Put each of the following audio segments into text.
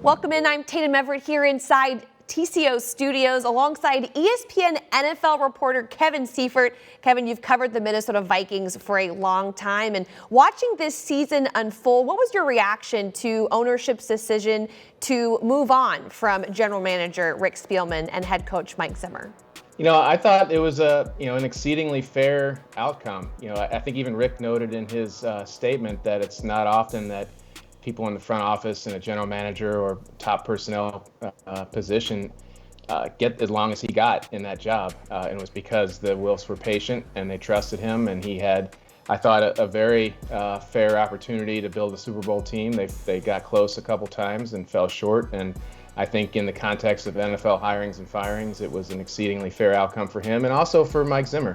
Welcome in. I'm Tatum Everett here inside TCO studios alongside ESPN NFL reporter Kevin Seifert. Kevin, you've covered the Minnesota Vikings for a long time, and watching this season unfold, what was your reaction to ownership's decision to move on from general manager Rick Spielman and head coach Mike Zimmer? I thought it was an exceedingly fair outcome. I think even Rick noted in his statement that it's not often that people in the front office and a general manager or top personnel position get as long as he got in that job. And it was because the Wilfs were patient and they trusted him, and he had, I thought, a very fair opportunity to build a Super Bowl team. They got close a couple times and fell short. And I think in the context of NFL hirings and firings, it was an exceedingly fair outcome for him and also for Mike Zimmer.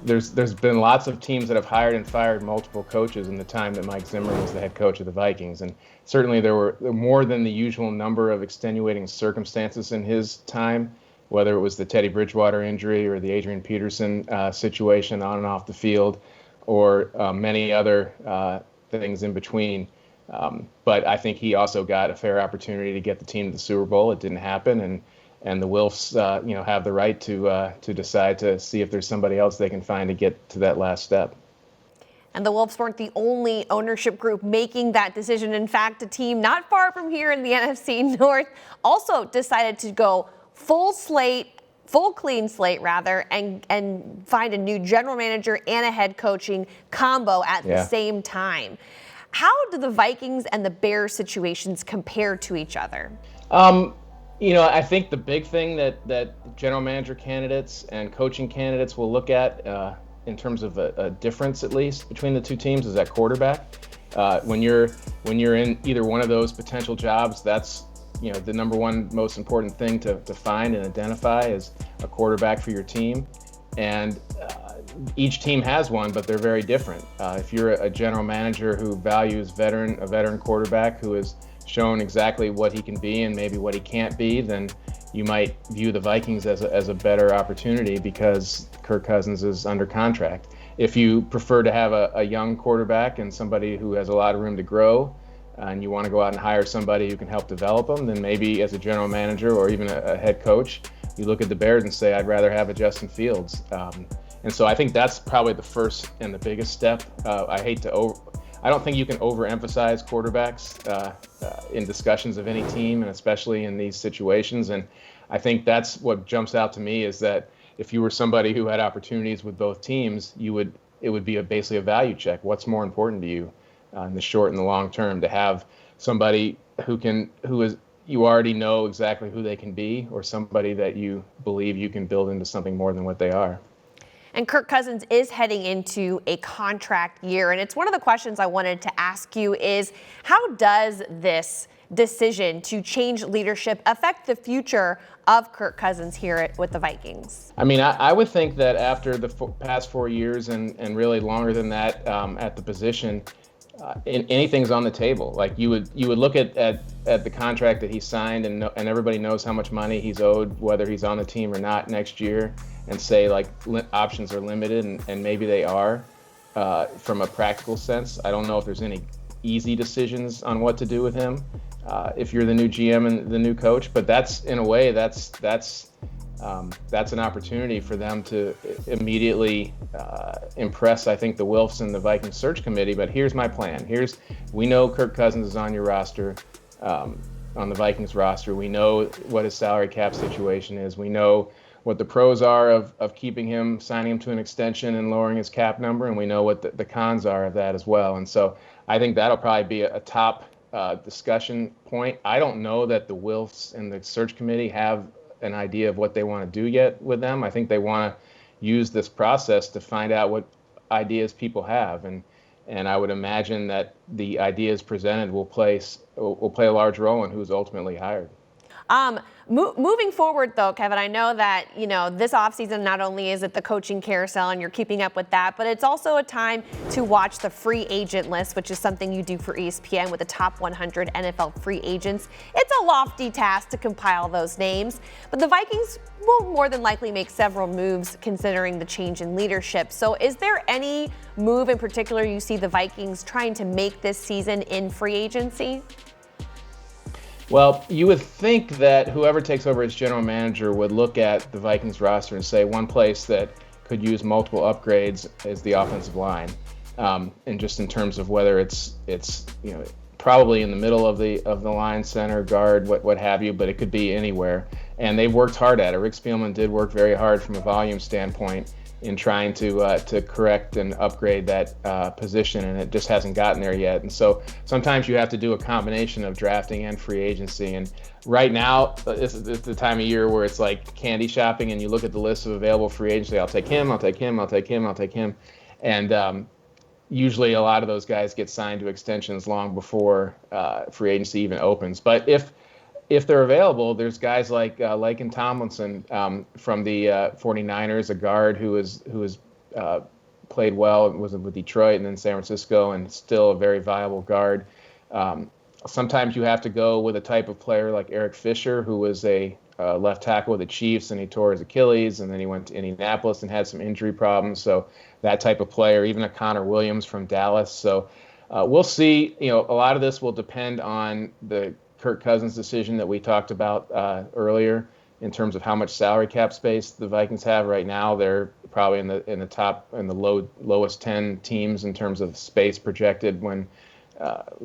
There's been lots of teams that have hired and fired multiple coaches in the time that Mike Zimmer was the head coach of the Vikings. And certainly there were more than the usual number of extenuating circumstances in his time, whether it was the Teddy Bridgewater injury or the Adrian Peterson situation on and off the field, or many other things in between. But I think he also got a fair opportunity to get the team to the Super Bowl. It didn't happen, and the Wilfs, have the right to decide to see if there's somebody else they can find to get to that last step. And the Wilfs weren't the only ownership group making that decision. In fact, a team not far from here in the NFC North also decided to go full clean slate, and find a new general manager and a head coaching combo at the same time. How do the Vikings and the Bears situations compare to each other? I think the big thing that general manager candidates and coaching candidates will look at in terms of a difference, at least, between the two teams is at quarterback. When you're in either one of those potential jobs, that's the number one most important thing to find and identify is a quarterback for your team. And each team has one, but they're very different. If you're a general manager who values a veteran quarterback who has shown exactly what he can be and maybe what he can't be, then you might view the Vikings as a better opportunity because Kirk Cousins is under contract. If you prefer to have a young quarterback and somebody who has a lot of room to grow, and you want to go out and hire somebody who can help develop them, then maybe as a general manager or even a head coach, you look at the Bears and say, I'd rather have a Justin Fields. And so I think that's probably the first and the biggest step. I don't think you can overemphasize quarterbacks in discussions of any team, and especially in these situations. And I think that's what jumps out to me is that if you were somebody who had opportunities with both teams, it would be basically a value check. What's more important to you in the short and the long term, to have somebody you already know exactly who they can be, or somebody that you believe you can build into something more than what they are. And Kirk Cousins is heading into a contract year. And it's one of the questions I wanted to ask you is, how does this decision to change leadership affect the future of Kirk Cousins here with the Vikings? I mean, I would think that after the past 4 years and really longer than that at the position, anything's on the table. Like you would look at the contract that he signed, and everybody knows how much money he's owed, whether he's on the team or not next year, and say like options are limited, and maybe they are from a practical sense. I don't know if there's any easy decisions on what to do with him if you're the new GM and the new coach, but that's in a way that's an opportunity for them to immediately impress, I think, the Wilfs and the Vikings search committee. But here's my plan. We know Kirk Cousins is on your roster, on the Vikings roster. We know what his salary cap situation is. We know what the pros are of signing him to an extension and lowering his cap number, and we know what the cons are of that as well. And so I think that'll probably be a top discussion point. I don't know that the Wilfs and the search committee have an idea of what they want to do yet with them. I think they want to use this process to find out what ideas people have, and I would imagine that the ideas presented will play a large role in who's ultimately hired. Moving forward, though, Kevin, I know that, this offseason, not only is it the coaching carousel and you're keeping up with that, but it's also a time to watch the free agent list, which is something you do for ESPN with the top 100 NFL free agents. It's a lofty task to compile those names, but the Vikings will more than likely make several moves considering the change in leadership. So is there any move in particular you see the Vikings trying to make this season in free agency? Well, you would think that whoever takes over as general manager would look at the Vikings roster and say one place that could use multiple upgrades is the offensive line, and just in terms of whether it's probably in the middle of the line, center, guard, what have you, but it could be anywhere. And they've worked hard at it. Rick Spielman did work very hard from a volume standpoint in trying to correct and upgrade that position, and it just hasn't gotten there yet. And so sometimes you have to do a combination of drafting and free agency. And right now, it's the time of year where it's like candy shopping, and you look at the list of available free agency. I'll take him. I'll take him. I'll take him. I'll take him. And usually, a lot of those guys get signed to extensions long before free agency even opens. But if they're available, there's guys like Laken Tomlinson from the 49ers, a guard who has played well, was with Detroit and then San Francisco, and still a very viable guard. Sometimes you have to go with a type of player like Eric Fisher, who was a left tackle with the Chiefs, and he tore his Achilles, and then he went to Indianapolis and had some injury problems. So that type of player, even a Connor Williams from Dallas. So we'll see. A lot of this will depend on the Kirk Cousins decision that we talked about earlier in terms of how much salary cap space the Vikings have right now. They're probably in the lowest 10 teams in terms of space projected when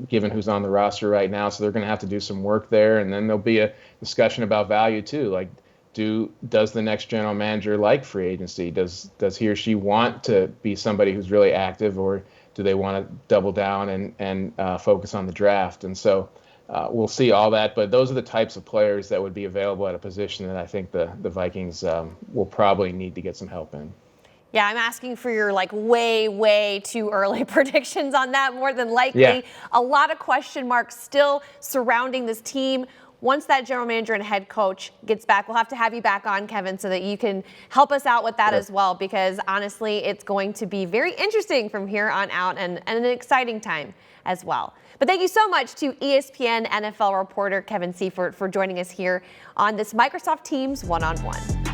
given who's on the roster right now. So they're going to have to do some work there, and then there'll be a discussion about value too. Like, does the next general manager like free agency? Does he or she want to be somebody who's really active, or do they want to double down and focus on the draft? And so we'll see all that, but those are the types of players that would be available at a position that I think the Vikings will probably need to get some help in. Yeah, I'm asking for your way too early predictions on that. More than likely, Yeah. A lot of question marks still surrounding this team. Once that general manager and head coach gets back, we'll have to have you back on, Kevin, so that you can help us out with that Sure. as well, because honestly, it's going to be very interesting from here on out and an exciting time as well. But thank you so much to ESPN NFL reporter Kevin Seifert for joining us here on this Microsoft Teams one-on-one.